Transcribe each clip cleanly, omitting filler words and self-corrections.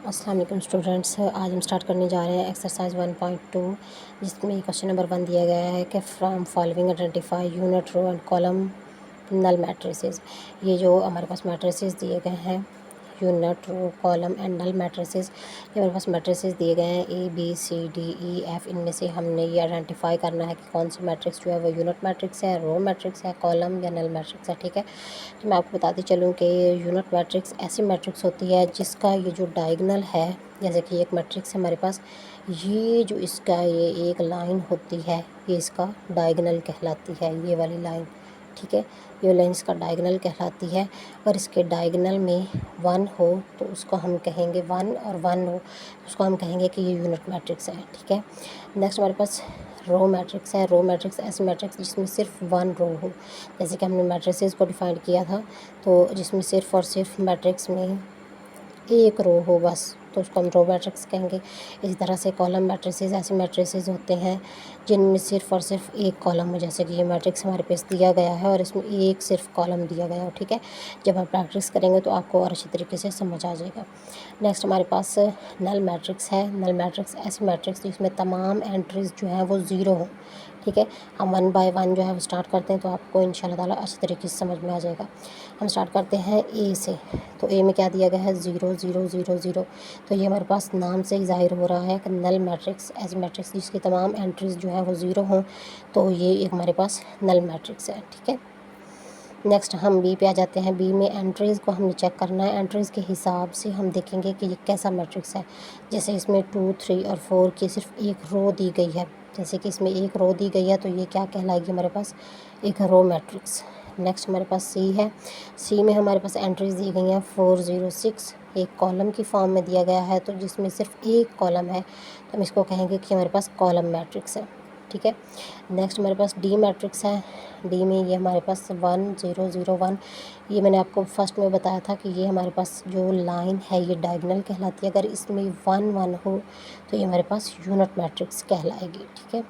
अस्सलाम वालेकुम स्टूडेंट्स। आज हम स्टार्ट करने जा रहे हैं एक्सरसाइज 1.2, जिसमें क्वेश्चन नंबर 1 दिया गया है कि from following identify unit row and column null matrices. ये जो हमारे पास मैट्रिसेस दिए गए हैं, unit row column and null matrices, ये हमारे पास मैट्रिसेस दिए गए हैं A B C D E F। इनमें से हमने ये आइडेंटिफाई करना है कि कौन सी मैट्रिक्स जो है वो यूनिट मैट्रिक्स है, रो मैट्रिक्स है, कॉलम या नल मैट्रिक्स है। ठीक है, तो मैं आपको बताती चलूँ कि यूनिट मैट्रिक्स ऐसी मैट्रिक्स होती है जिसका ये जो डायगोनल है, जैसे कि एक मैट्रिक्स है हमारे पास, ये जो इसका ये एक लाइन होती है, ये इसका डायगोनल कहलाती है, ये वाली लाइन। ठीक है, ये लाइन इसका डायगोनल कहलाती है। और इसके डायगोनल में 1 हो तो उसको हम कहेंगे 1, और 1 हो तो उसको हम कहेंगे कि ये यूनिट मैट्रिक्स है। ठीक है, नेक्स्ट हमारे पास रो मैट्रिक्स है। रो मैट्रिक्स ऐसी मैट्रिक्स जिसमें सिर्फ 1 रो हो, जैसे कि हमने मैट्रिसेस को डिफाइन किया था, तो जिसमें सिर्फ और सिर्फ मैट्रिक्स में एक रो हो बस, तो उसको हम रो मैट्रिक्स कहेंगे। इसी तरह से कॉलम मैट्रिसेस ऐसे मैट्रिसेस होते हैं जिनमें सिर्फ और सिर्फ एक कॉलम हो, जैसे कि ये मैट्रिक्स हमारे पास दिया गया है और इसमें एक सिर्फ कॉलम दिया गया हो। ठीक है, जब आप प्रैक्टिस करेंगे तो आपको और अच्छी तरीके से समझ आ जाएगा। नेक्स्ट हमारे पास नल मैट्रिक्स है। नल मैट्रिक्स ऐसी मैट्रिक्स जिसमें तमाम एंट्रीज जो हैं वो ज़ीरो हों। ठीक है, हम 1 बाय 1 जो है वो स्टार्ट करते हैं, तो आपको इंशाल्लाह ताला अच्छी तरीके से समझ में आ जाएगा। हम स्टार्ट करते हैं ए से, तो ए में क्या दिया गया है 0 0 0 0। तो ये हमारे पास नाम से ही ज़ाहिर हो रहा है कि नल मैट्रिक्स ऐसी मैट्रिक्स जिसकी तमाम एंट्रीज जो हैं वो ज़ीरो हों, तो ये एक हमारे पास नल मैट्रिक्स है। ठीक है, नेक्स्ट हम बी पे आ जाते हैं। बी में एंट्रीज़ को हमने चेक करना है। एंट्रीज़ के हिसाब से हम देखेंगे कि ये कैसा मैट्रिक्स है। जैसे इसमें 2, 3 और 4 की सिर्फ एक रो दी गई है, जैसे कि इसमें एक रो दी गई है, तो ये क्या कहलाएगी हमारे पास, एक रो मैट्रिक्स। नेक्स्ट हमारे पास सी है। सी में हमारे पास एंट्रीज़ दी गई हैं 4 0 6, एक कॉलम की फॉर्म में दिया गया है, तो जिसमें सिर्फ एक कॉलम है, तो हम इसको कहेंगे कि हमारे पास कॉलम मैट्रिक्स है। ठीक है, नेक्स्ट हमारे पास डी मैट्रिक्स है। डी में ये हमारे पास 1 0 0 1, ये मैंने आपको फर्स्ट में बताया था कि ये हमारे पास जो लाइन है ये डायगोनल कहलाती है। अगर इसमें 1 1 हो तो ये हमारे पास यूनिट मैट्रिक्स कहलाएगी। ठीक है,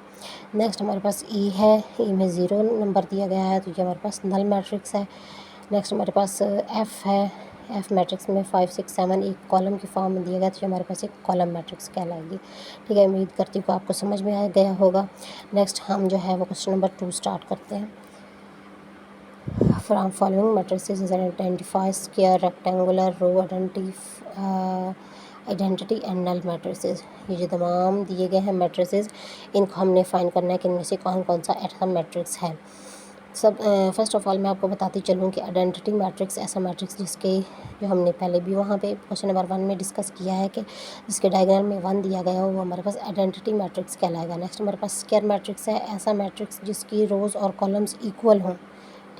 नेक्स्ट हमारे पास ई है। ई में 0 नंबर दिया गया है, तो ये हमारे पास नल मैट्रिक्स है। नेक्स्ट हमारे पास एफ़ है। एफ़ मैट्रिक्स में 5 6 7 एक कॉलम की फॉर्म में दिया गया, तो ये हमारे पास एक कॉलम मैट्रिक्स कहलाएगी। ठीक है, उम्मीद करती हूँ कि आपको समझ में आ गया होगा। नेक्स्ट हम जो है वो क्वेश्चन नंबर 2 स्टार्ट करते हैं। From following matrices identify square rectangular row identity and null matrices. ये जो तमाम दिए गए हैं मैट्रिसेस, इनको हमने फाइंड करना है कि इनमें से कौन कौन सा ऐसा मैट्रिक्स है। सब फर्स्ट ऑफ ऑल मैं आपको बताती चलूँ कि आइडेंटिटी मैट्रिक्स ऐसा मैट्रिक्स जिसके, जो हमने पहले भी वहाँ पे क्वेश्चन नंबर 1 में डिस्कस किया है कि जिसके डायग्राम में 1 दिया गया हो, वो हमारे पास आइडेंटिटी मैट्रिक्स कहलाएगा। नेक्स्ट हमारे पास स्क्वायर मैट्रिक्स है, ऐसा मैट्रिक्स जिसकी रोज़ और कॉलम्स इक्वल हों।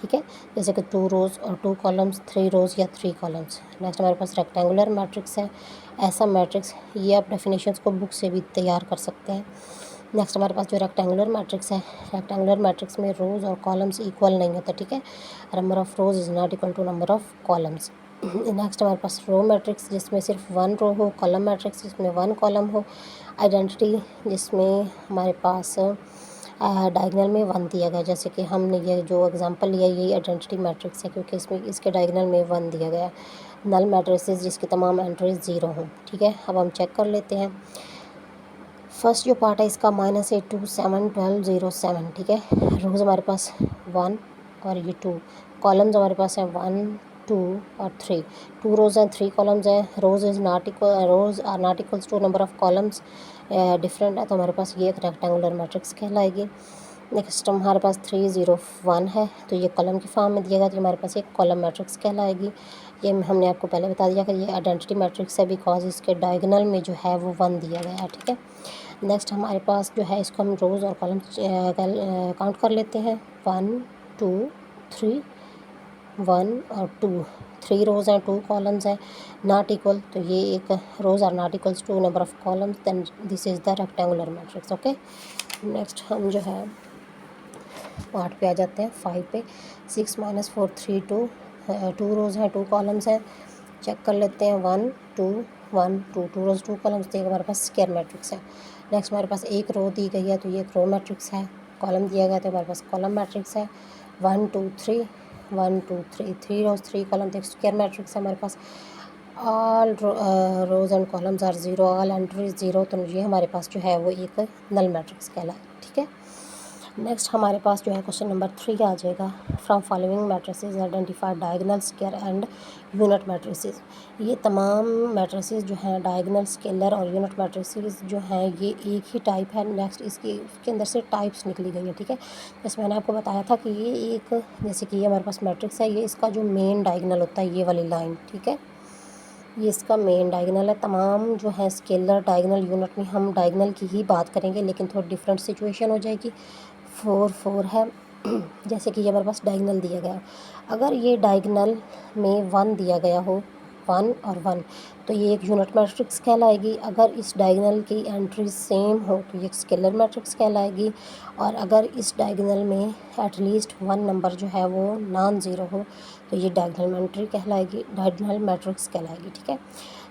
ठीक है, जैसे कि 2 रोज़ और 2 कॉलम्स, 3 रोज़ या 3 कॉलम्स। नेक्स्ट हमारे पास रेक्टेंगुलर मैट्रिक्स है, ऐसा मैट्रिक्स, ये आप डेफिनेशंस को बुक से भी तैयार कर सकते हैं। नेक्स्ट हमारे पास जो रेक्टेंगुलर मैट्रिक्स है, रेक्टेंगुलर मैट्रिक्स में रोज़ और कॉलम्स इक्वल नहीं होते। ठीक है, number of rows is not equal to number of columns. Next हमारे पास रो मैट्रिक्स जिसमें सिर्फ 1 रो हो, कॉलम मैट्रिक्स जिसमें 1 कॉलम हो, आइडेंटिटी जिसमें हमारे पास डायगोनल में 1 दिया गया, जैसे कि हमने ये जो एग्जांपल लिया यही आइडेंटिटी मैट्रिक्स है क्योंकि इसमें इसके डायगोनल में 1 दिया गया। नल मैट्रिसेस जिसकी तमाम एंट्रीज 0 हों। ठीक है, अब हम चेक कर लेते हैं। फर्स्ट जो पार्ट है इसका -8 2 7 12 0 7। ठीक है, रोज़ हमारे पास 1 और ये 2, कॉलम्स हमारे पास हैं 1 2 और 3। 2 रोज़ हैं, 3 कॉलम्स हैं। Rows are not equals to number of columns different है, तो हमारे पास ये एक रेक्टेंगुलर मैट्रिक्स कहलाएगी। नेक्स्ट हमारे पास 3 0 1 है, तो ये कॉलम की फॉर्म में दिया गया, तो हमारे पास एक कॉलम मैट्रिक्स कहलाएगी। ये हमने आपको पहले बता दिया कि ये आइडेंटिटी मैट्रिक्स है बिकॉज इसके डायगोनल में जो है वो 1 दिया गया है। ठीक है, नेक्स्ट हमारे पास जो है इसको हम रोज़ और कॉलम काउंट कर लेते हैं। 1 2 3 1 और 2, 3 रोज़ हैं, 2 कॉलम्स हैं, नॉट इक्वल, तो ये एक rows are not equals to number of columns, then this is the rectangular matrix. Okay, next हम जो है पार्ट पे आ जाते हैं 5 पे। 6 -4 3 2, 2 रोज़ हैं, 2 कॉलम्स हैं। चेक कर लेते हैं 1 2 1 2, 2 रोज़ 2 कॉलम्स, तो हमारे पास स्क्वायर मैट्रिक्स है। नेक्स्ट हमारे पास एक रो दी गई है, तो ये एक रो मैट्रिक्स है। कॉलम दिया गया तो हमारे पास कॉलम मैट्रिक्स है। 1 2 3 1 2 3, 3 रोज़ 3 कॉलम, तो एक स्क्वायर मैट्रिक्स है हमारे पास। All rows and columns are zero, all entries zero, तो ये हमारे पास जो है वो एक नल मैट्रिक्स कहलाए। ठीक है, नेक्स्ट हमारे पास जो है क्वेश्चन नंबर 3 आ जाएगा। From following matrices identify diagonal, scalar and unit matrices. ये तमाम मैट्रिसेस जो हैं डायगोनल, स्केलर और यूनिट मैट्रिसेस जो हैं ये एक ही टाइप है। नेक्स्ट इसके अंदर से टाइप्स निकली गई हैं। ठीक है, जैसे मैंने आपको बताया था कि ये एक, जैसे कि ये हमारे पास मैट्रिक्स है, ये इसका जो मेन डायगोनल होता है ये वाली लाइन, ठीक है, ये इसका मेन डायगोनल है। तमाम जो है स्केलर, डायगोनल, यूनिट में हम डायगोनल की ही बात करेंगे, लेकिन थोड़ी डिफरेंट सिचुएशन हो जाएगी। 4 4 है जैसे कि ये हमारे पास डायगोनल दिया गया, अगर ये डायगोनल में 1 दिया गया हो, 1 और 1, तो ये एक यूनिट मैट्रिक्स कहलाएगी। अगर इस डायगोनल की एंट्री सेम हो तो ये स्केलर मैट्रिक्स कहलाएगी। और अगर इस डायगोनल में एटलीस्ट 1 नंबर जो है वो नॉन ज़ीरो हो तो ये डायगोनल एंट्री कहलाएगी, डायगोनल मैट्रिक्स कहलाएगी। ठीक है,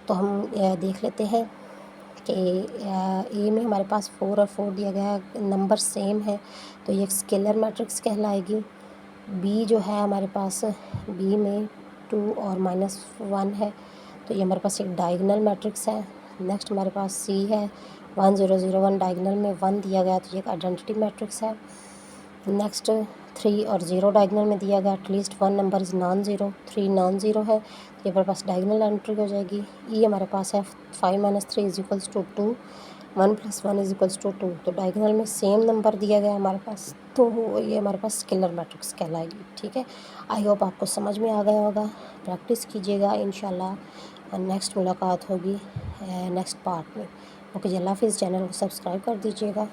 तो हम देख लेते हैं कि ए में हमारे पास 4 और 4 दिया गया है, नंबर सेम है तो ये एक स्केलर मैट्रिक्स कहलाएगी। बी जो है हमारे पास, बी में 2 और -1 है तो ये हमारे पास एक डायगोनल मैट्रिक्स है। नेक्स्ट हमारे पास सी है, 1 0 0 1, डायगोनल में 1 दिया गया तो ये एक आइडेंटिटी मैट्रिक्स है। नेक्स्ट 3 और 0 डायगोनल में दिया गया, at least 1 number is non zero, 3 non zero है तो ये हमारे पास डायगोनल एंट्री हो जाएगी। ई हमारे पास है 5 - 3 = 2, 1 + 1 = 2, तो डायगोनल में सेम नंबर दिया गया हमारे पास, तो ये हमारे पास स्केलर मैट्रिक्स कहलाएगी। ठीक है, आई होप आपको समझ में आ गया होगा। प्रैक्टिस कीजिएगा, इंशाल्लाह नेक्स्ट मुलाकात होगी नेक्स्ट पार्ट में। ओके जी, अल्लाह हाफ़िज़। चैनल को सब्सक्राइब कर दीजिएगा।